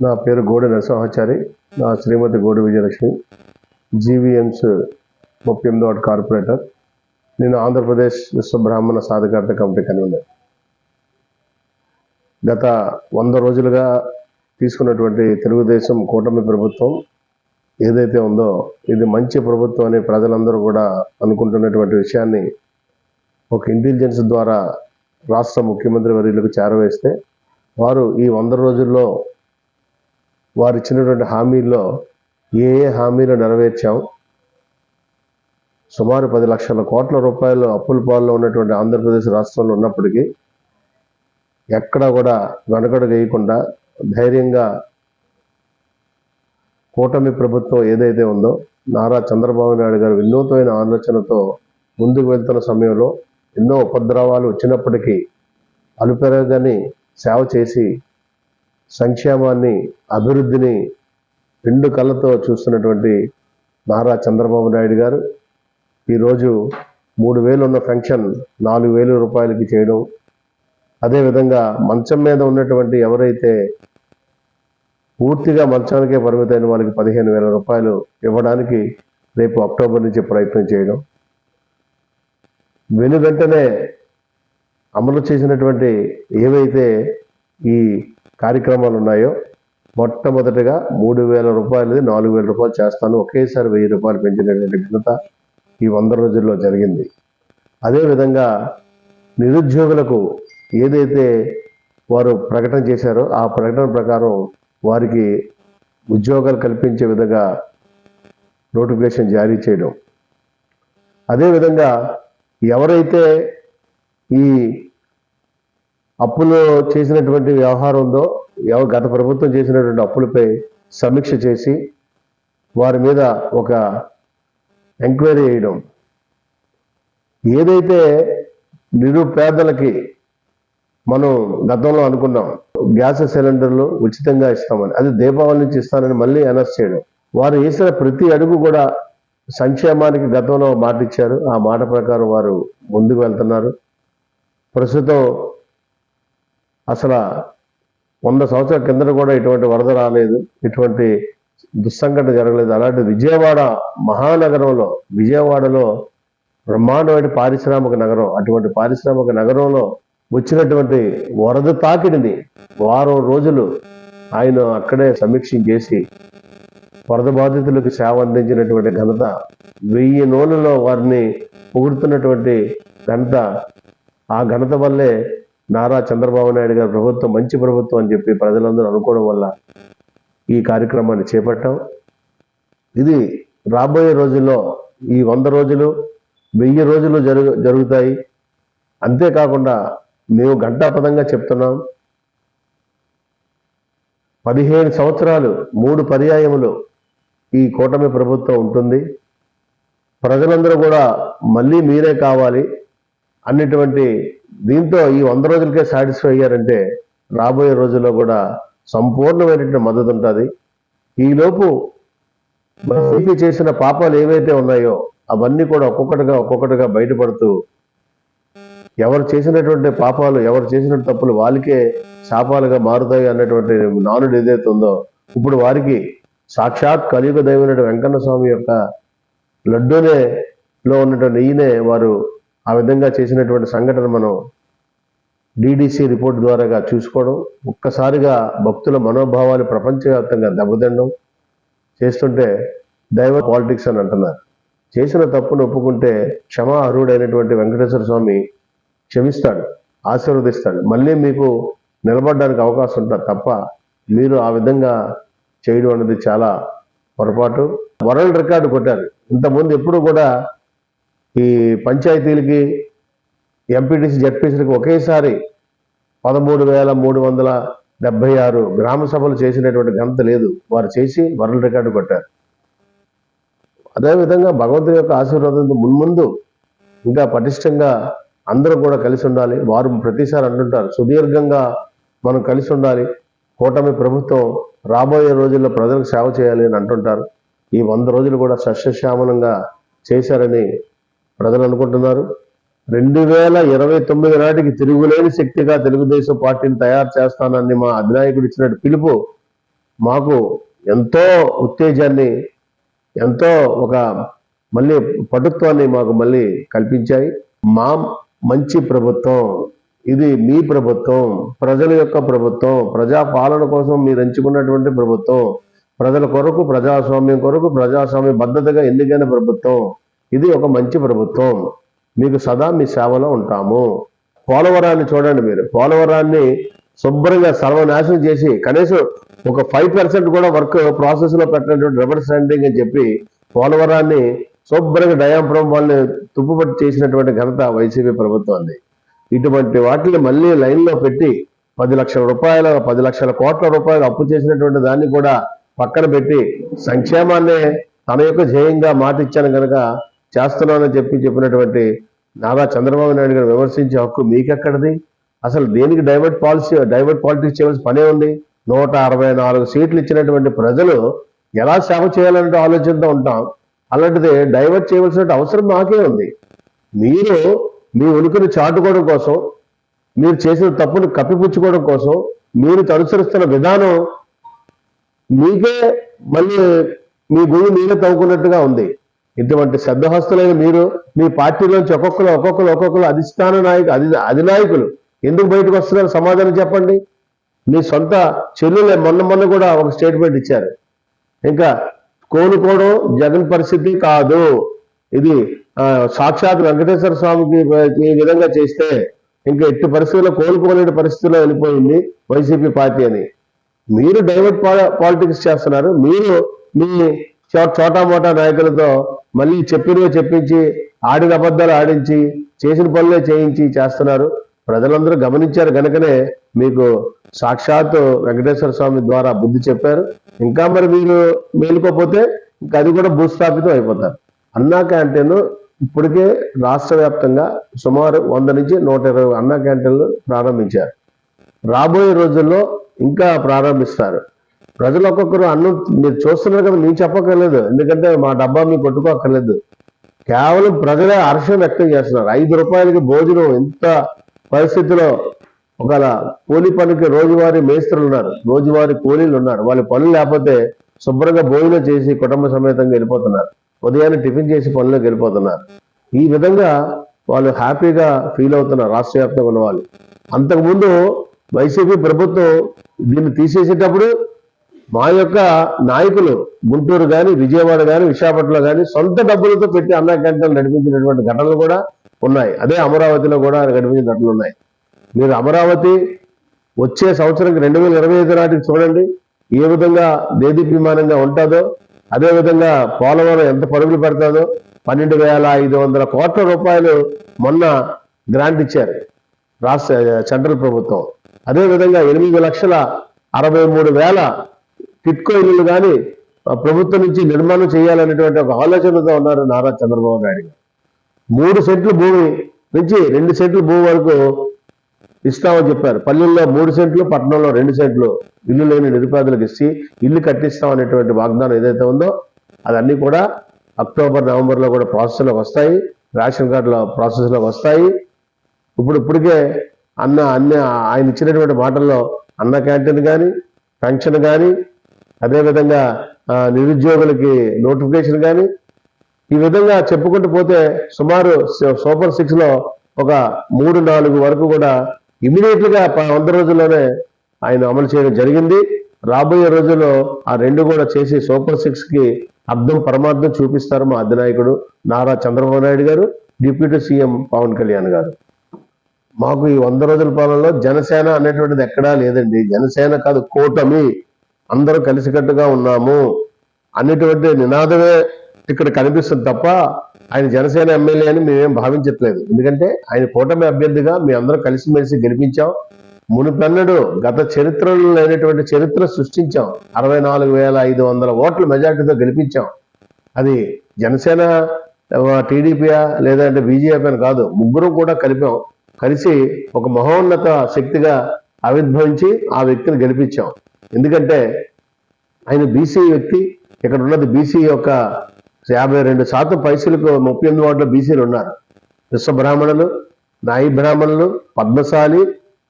నా పేరు గోడి నరసింహాచారి. నా శ్రీమతి గోడి విజయలక్ష్మి, జీవీఎంస్ 38వ వార్డు కార్పొరేటర్. నేను ఆంధ్రప్రదేశ్ విశ్వ బ్రాహ్మణ సాధికారత కమిటీ కన్వీనర్. గత 100 రోజులుగా తీసుకున్నటువంటి తెలుగుదేశం కూటమి ప్రభుత్వం ఏదైతే ఉందో ఇది మంచి ప్రభుత్వం అని ప్రజలందరూ కూడా అనుకుంటున్నటువంటి విషయాన్ని ఒక ఇంటెలిజెన్స్ ద్వారా రాష్ట్ర ముఖ్యమంత్రి వర్యులకు చేరవేస్తే వారు ఈ 100 రోజుల్లో వారు ఇచ్చినటువంటి హామీల్లో ఏ హామీలు నెరవేర్చాం, సుమారు 10 లక్షల కోట్ల రూపాయలు అప్పుల పాల్లో ఉన్నటువంటి ఆంధ్రప్రదేశ్ రాష్ట్రంలో ఉన్నప్పటికీ ఎక్కడా కూడా వెనకడు వేయకుండా ధైర్యంగా కూటమి ప్రభుత్వం ఏదైతే ఉందో నారా చంద్రబాబు నాయుడు గారు వినూత్నమైన ఆలోచనతో ముందుకు వెళ్తున్న సమయంలో ఎన్నో ఉపద్రవాలు వచ్చినప్పటికీ అలుపెరగని సేవ చేసి సంక్షేమాన్ని, అభివృద్ధిని 2 కళ్ళతో చూస్తున్నటువంటి నారా చంద్రబాబు నాయుడు గారు ఈరోజు 3,000 ఉన్న పెన్షన్ 4,000 రూపాయలకి చేయడం, అదేవిధంగా మంచం మీద ఉన్నటువంటి ఎవరైతే పూర్తిగా మంచానికే పరిమితమైన వాళ్ళకి 15,000 రూపాయలు ఇవ్వడానికి రేపు అక్టోబర్ నుంచి ప్రయత్నం చేయడం, వెనువెంటనే అమలు చేసినటువంటి ఏవైతే ఈ కార్యక్రమాలు ఉన్నాయో మొట్టమొదటిగా 3,000 రూపాయలది 4,000 రూపాయలు చేస్తాను, ఒకేసారి 1,000 రూపాయలు పెంచినటువంటి ఘనత ఈ 100 రోజుల్లో జరిగింది. అదేవిధంగా నిరుద్యోగులకు ఏదైతే వారు ప్రకటన చేశారో ఆ ప్రకటన ప్రకారం వారికి ఉద్యోగాలు కల్పించే విధంగా నోటిఫికేషన్ జారీ చేయడం, అదేవిధంగా ఎవరైతే ఈ అప్పులు చేసినటువంటి వ్యవహారం ఉందో గత ప్రభుత్వం చేసినటువంటి అప్పులపై సమీక్ష చేసి వారి మీద ఒక ఎంక్వైరీ చేయడం, ఏదైతే నిరుపేదలకి మనం గతంలో అనుకున్నాం గ్యాస్ సిలిండర్లు ఉచితంగా ఇస్తామని, అది దీపావళి నుంచి ఇస్తానని మళ్ళీ అనౌన్స్ చేయడం, వారు వేసిన ప్రతి అడుగు కూడా సంక్షేమానికి గతంలో మాట ఇచ్చారు, ఆ మాట ప్రకారం వారు ముందుకు వెళ్తున్నారు. ప్రస్తుతం అసలు 100 సంవత్సరాల కిందట కూడా ఇటువంటి వరద రాలేదు, ఇటువంటి దుస్సంఘటన జరగలేదు. అలాంటి విజయవాడ మహానగరంలో, విజయవాడలో బ్రహ్మాండమైన పారిశ్రామిక నగరం, అటువంటి పారిశ్రామిక నగరంలో వచ్చినటువంటి వరద తాకిడిని వారం రోజులు ఆయన అక్కడే సమీక్షించేసి వరద బాధితులకు సేవ అందించినటువంటి ఘనత, 1000 నోళ్ళలో వారిని పొగుడుతున్నటువంటి ఘనత, ఆ ఘనత వల్లే నారా చంద్రబాబు నాయుడు గారి ప్రభుత్వం మంచి ప్రభుత్వం అని చెప్పి ప్రజలందరూ అనుకోవడం వల్ల ఈ కార్యక్రమాన్ని చేపట్టాం. ఇది రాబోయే రోజుల్లో ఈ 100 రోజులు 1000 రోజులు జరుగుతాయి. అంతేకాకుండా మేము ఘంటాపథంగా చెప్తున్నాం, 15 సంవత్సరాలు 3 పర్యాయములు ఈ కూటమి ప్రభుత్వం ఉంటుంది. ప్రజలందరూ కూడా మళ్ళీ మీరే కావాలి అన్నటువంటి దీంతో ఈ 100 రోజులకే సాటిస్ఫై అయ్యారంటే రాబోయే రోజుల్లో కూడా సంపూర్ణమైనటువంటి మద్దతు ఉంటుంది. ఈలోపు వైసీపీ చేసిన పాపాలు ఏవైతే ఉన్నాయో అవన్నీ కూడా ఒక్కొక్కటిగా బయటపడుతూ ఎవరు చేసినటువంటి పాపాలు, ఎవరు చేసిన తప్పులు వాళ్ళకే శాపాలుగా మారుతాయి అన్నటువంటి నానుడు ఏదైతే ఉందో ఇప్పుడు వారికి సాక్షాత్ కలియుగ దైవమైన వెంకన్న స్వామి యొక్క లడ్డూలో ఉన్నటువంటి నెయ్యినే వారు ఆ విధంగా చేసినటువంటి సంఘటన మనం డిడిసి రిపోర్ట్ ద్వారాగా చూసుకోవడం, ఒక్కసారిగా భక్తుల మనోభావాలు ప్రపంచవ్యాప్తంగా దెబ్బతినడం చేస్తుంటే దైవ పాలిటిక్స్ అని అంటున్నారు. చేసిన తప్పును ఒప్పుకుంటే క్షమా అర్హుడైనటువంటి వెంకటేశ్వర స్వామి క్షమిస్తాడు, ఆశీర్వదిస్తాడు, మళ్ళీ మీకు నిలబడడానికి అవకాశం ఉంటుంది తప్ప మీరు ఆ విధంగా చేయడం అనేది చాలా పొరపాటు. వరల్డ్ రికార్డు కొట్టారు. ఇంతకుముందు ఎప్పుడు కూడా ఈ పంచాయతీలకి, ఎంపీటీసీ, జడ్పీసీలకి ఒకేసారి 13,376 గ్రామ సభలు చేసినటువంటి ఘనత లేదు. వారు చేసి వరల్డ్ రికార్డు కొట్టారు. అదేవిధంగా భగవంతుని యొక్క ఆశీర్వాదంతో మున్ముందు ఇంకా పటిష్టంగా అందరూ కూడా కలిసి ఉండాలి. వారు ప్రతిసారి అంటుంటారు సుదీర్ఘంగా మనం కలిసి ఉండాలి, కూటమి ప్రభుత్వం రాబోయే రోజుల్లో ప్రజలకు సేవ చేయాలి అని అంటుంటారు. ఈ 100 రోజులు కూడా సస్యశ్యామలంగా చేశారని ప్రజలు అనుకుంటున్నారు. 2029 నాటికి తిరుగులేని శక్తిగా తెలుగుదేశం పార్టీని తయారు చేస్తానని మా అధినాయకుడు ఇచ్చినట్టు పిలుపు మాకు ఎంతో ఉత్తేజాన్ని, ఎంతో ఒక మళ్ళీ పటుత్వాన్ని మాకు మళ్ళీ కల్పించాయి. మా మంచి ప్రభుత్వం ఇది, మీ ప్రభుత్వం, ప్రజల యొక్క ప్రభుత్వం, ప్రజా పాలన కోసం మీరు ఎంచుకున్నటువంటి ప్రభుత్వం, ప్రజల కొరకు, ప్రజాస్వామ్యం కొరకు, ప్రజాస్వామ్య బద్ధతగా ఎన్నికైన ప్రభుత్వం, ఇది ఒక మంచి ప్రభుత్వం, మీకు సదా మీ సేవలో ఉంటాము. పోలవరాన్ని చూడండి, మీరు పోలవరాన్ని శుభ్రంగా సర్వనాశనం చేసి కనీసం ఒక 5% కూడా వర్క్ ప్రాసెస్ లో పెట్టినటువంటి రివర్ స్టాండింగ్ అని చెప్పి పోలవరాన్ని శుభ్రంగా డయాంఫ్రమ్ వాళ్ళని తుప్పుపట్టి చేసినటువంటి ఘనత వైసీపీ ప్రభుత్వాన్ని. ఇటువంటి వాటిని మళ్ళీ లైన్లో పెట్టి 10 లక్షల రూపాయలు, 10 లక్షల కోట్ల రూపాయలు అప్పు చేసినటువంటి దాన్ని కూడా పక్కన పెట్టి సంక్షేమాన్నే తన యొక్క ధ్యేయంగా మాట ఇచ్చాను కనుక చేస్తున్నానని చెప్పినటువంటి నారా చంద్రబాబు నాయుడు గారు విమర్శించే హక్కు మీకెక్కడిది? అసలు దేనికి డైవర్ట్ పాలిటిక్స్ చేయవలసిన పనే ఉంది? 164 సీట్లు ఇచ్చినటువంటి ప్రజలు ఎలా సేవ చేయాలంటే ఆలోచనతో ఉంటాం. అలాంటిది డైవర్ట్ చేయవలసిన అవసరం మాకే ఉంది. మీరు మీ ఉనికిని చాటుకోవడం కోసం, మీరు చేసిన తప్పును కప్పిపుచ్చుకోవడం కోసం, మీరు అనుసరిస్తున్న విధానం మీకే మళ్ళీ మీ గురి మీరే తవ్వుకున్నట్టుగా ఉంది. ఇటువంటి శ్రద్ధహస్తులైన మీరు మీ పార్టీలోంచి ఒక్కొక్కరు అధినాయకులు ఎందుకు బయటకు వస్తున్నారు? సమాధానం చెప్పండి. మీ సొంత చెల్లెలే మొన్న కూడా ఒక స్టేట్మెంట్ ఇచ్చారు. ఇంకా కోలుకోవడం జగన్ పరిస్థితి కాదు, ఇది సాక్షాత్ వెంకటేశ్వర స్వామికి ఈ విధంగా చేస్తే ఇంకా ఎట్టి పరిస్థితుల్లో కోలుకోలేని పరిస్థితుల్లో వెళ్ళిపోయింది వైసీపీ పార్టీ అని. మీరు డైవర్ట్ పాలిటిక్స్ చేస్తున్నారు. మీరు మీ చోటామోటా నాయకులతో మళ్ళీ చెప్పినవే చెప్పించి, ఆడిన అబద్ధాలు ఆడించి, చేసిన పనులే చేయించి చేస్తున్నారు. ప్రజలందరూ గమనించారు కనుకనే మీకు సాక్షాత్ వెంకటేశ్వర స్వామి ద్వారా బుద్ధి చెప్పారు. ఇంకా మరి మీరు మేలుకోపోతే ఇంకా అది కూడా భూస్థాపితం అయిపోతారు. అన్నా క్యాంటీన్ ఇప్పటికే రాష్ట్ర వ్యాప్తంగా సుమారు 100 నుంచి 120 అన్నా క్యాంటీన్లు ప్రారంభించారు. రాబోయే రోజుల్లో ఇంకా ప్రారంభిస్తారు. ప్రజలు ఒక్కొక్కరు అన్నం మీరు చూస్తున్నారు కదా, మీకు చెప్పక్కర్లేదు, ఎందుకంటే మా డబ్బా మీకు కొట్టుకోక్కర్లేదు. కేవలం ప్రజలే హర్షం వ్యక్తం చేస్తున్నారు. 5 రూపాయలకి భోజనం ఎంత పరిస్థితిలో ఒకవేళ కూలీ పనికి రోజువారీ మేస్త్రులు ఉన్నారు, రోజువారీ కూలీలు ఉన్నారు. వాళ్ళ పనులు లేకపోతే శుభ్రంగా భోజనం చేసి కుటుంబ సమేతంగా వెళ్ళిపోతున్నారు. ఉదయాన్నే టిఫిన్ చేసి పనులకు వెళ్ళిపోతున్నారు. ఈ విధంగా వాళ్ళు హ్యాపీగా ఫీల్ అవుతున్నారు రాష్ట్ర వ్యాప్తంగా ఉన్న వాళ్ళు. అంతకుముందు వైసీపీ ప్రభుత్వం దీన్ని తీసేసేటప్పుడు మా యొక్క నాయకులు గుంటూరు కానీ, విజయవాడ కానీ, విశాఖపట్నంలో కానీ సొంత డబ్బులతో పెట్టి అన్నా క్యాంటీన్లు నడిపించినటువంటి ఘటనలు కూడా ఉన్నాయి. అదే అమరావతిలో కూడా నడిపించిన ఘటనలు ఉన్నాయి. మీరు అమరావతి వచ్చే సంవత్సరానికి 2025 నాటికి చూడండి ఏ విధంగా దేదీప్యమానంగా ఉంటుందో, అదేవిధంగా పోలవరం ఎంత పరుగులు పెడతాదో. 12,500 కోట్ల రూపాయలు మొన్న గ్రాంట్ ఇచ్చారు రాష్ట్ర సెంట్రల్ ప్రభుత్వం. అదేవిధంగా 8,63,000 టిట్కో ఇల్లులు కానీ ప్రభుత్వం నుంచి నిర్మాణం చేయాలనేటువంటి ఒక ఆలోచనతో ఉన్నారు నారా చంద్రబాబు నాయుడు గారు. 3 సెంట్లు భూమి నుంచి 2 సెంట్ల భూమి వరకు ఇస్తామని చెప్పారు. పల్లెల్లో 3 సెంట్లు, పట్టణంలో 2 సెంట్లు ఇల్లు లేని నిరుపేదలకు ఇచ్చి ఇల్లు కట్టిస్తాం అనేటువంటి వాగ్దానం ఏదైతే ఉందో అదన్నీ కూడా అక్టోబర్, నవంబర్లో కూడా ప్రాసెస్లోకి వస్తాయి. రేషన్ కార్డుల ప్రాసెస్లోకి వస్తాయి. ఇప్పటికే ఆయన ఇచ్చినటువంటి మాటల్లో అన్న క్యాంటీన్ కానీ, పెన్షన్ కానీ, అదేవిధంగా నిరుద్యోగులకి నోటిఫికేషన్ కానీ, ఈ విధంగా చెప్పుకుంటూ పోతే సుమారు సూపర్ 6లో ఒక 3-4 వరకు కూడా ఇమీడియట్గా 100 రోజుల్లోనే ఆయన అమలు చేయడం జరిగింది. రాబోయే రోజుల్లో ఆ 2 కూడా చేసి సూపర్ 6కి అర్థం పరమార్థం చూపిస్తారు మా అధినాయకుడు నారా చంద్రబాబు నాయుడు గారు, డిప్యూటీ సీఎం పవన్ కళ్యాణ్ గారు. మాకు ఈ 100 రోజుల పాలనలో జనసేన అనేటువంటిది ఎక్కడా లేదండి. జనసేన కాదు, కూటమి, అందరూ కలిసికట్టుగా ఉన్నాము అనేటువంటి నినాదమే ఇక్కడ కనిపిస్తుంది తప్ప ఆయన జనసేన ఎమ్మెల్యే అని మేమేం భావించట్లేదు. ఎందుకంటే ఆయన కూటమి అభ్యర్థిగా మీ అందరూ కలిసిమెలిసి గెలిపించాం. మునుపెన్నడూ గత చరిత్రలో లేనటువంటి చరిత్ర సృష్టించాం. 64,500 ఓట్ల మెజార్టీతో గెలిపించాం. అది జనసేన టీడీపీయా లేదంటే బీజేపీ అని కాదు, ముగ్గురు కూడా కలిసి ఒక మహోన్నత శక్తిగా ఆవిర్భవించి ఆ వ్యక్తిని గెలిపించాం. ఎందుకంటే ఆయన బీసీ వ్యక్తి. ఇక్కడ ఉన్నది బీసీ యొక్క 52% పైసలకు 38 వార్డులో బీసీలు ఉన్నారు. విశ్వ బ్రాహ్మణులు, నాయి బ్రాహ్మణులు, పద్మశాలి,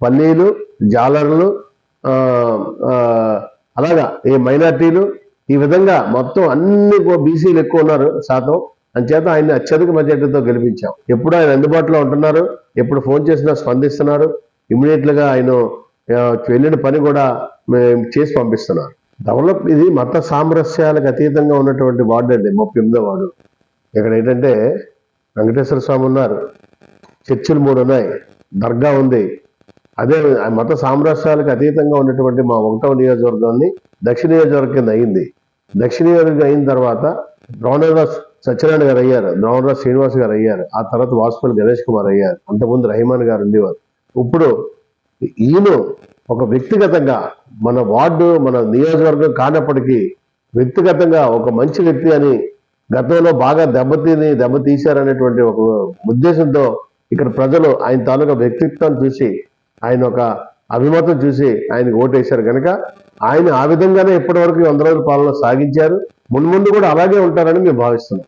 పల్లీలు, జాలర్లు, అలాగా ఈ మైనార్టీలు ఈ విధంగా మొత్తం అన్ని బీసీలు ఎక్కువ ఉన్నారు శాతం. అంచేత ఆయన్ని అత్యధిక మెజార్టీతో గెలిపించాం. ఎప్పుడు ఆయన అందుబాటులో ఉంటున్నారు, ఎప్పుడు ఫోన్ చేసినా స్పందిస్తున్నారు. ఇమ్మీడియట్ గా ఆయన వెళ్ళిన పని కూడా మేము చేసి పంపిస్తున్నారు. ఇది మత సామరస్యాలకు అతీతంగా ఉన్నటువంటి వార్డు అండి, 38వ వార్డు. ఇక్కడ ఏంటంటే వెంకటేశ్వర స్వామి ఉన్నారు, చర్చిలు 3 ఉన్నాయి, దర్గా ఉంది. అదే మత సామరస్యాలకు అతీతంగా ఉన్నటువంటి మా 1వ నియోజకవర్గాన్ని దక్షిణ నియోజకవర్గం కింద అయింది. దక్షిణ నియోజకవర్గం అయిన తర్వాత ద్రోణరాజ్ సత్యనారాయణ గారు అయ్యారు, ద్రోణరాజ్ శ్రీనివాస్ గారు అయ్యారు, ఆ తర్వాత వాసుపల్లి గణేష్ కుమార్ అయ్యారు, అంతకుముందు రహమాన్ గారు ఉండేవారు. ఇప్పుడు ఈయన ఒక వ్యక్తిగతంగా మన వార్డు మన నియోజకవర్గం కానప్పటికీ వ్యక్తిగతంగా ఒక మంచి వ్యక్తి అని గతంలో బాగా దెబ్బతీశారనేటువంటి ఒక ఉద్దేశంతో ఇక్కడ ప్రజలు ఆయన తాలూకా వ్యక్తిత్వాన్ని చూసి, ఆయన ఒక అభిమతం చూసి ఆయనకు ఓటేశారు కనుక ఆయన ఆ విధంగానే ఇప్పటి వరకు 100 రోజుల పాలన సాగించారు. మున్ముందు కూడా అలాగే ఉంటారని మేము భావిస్తున్నాం.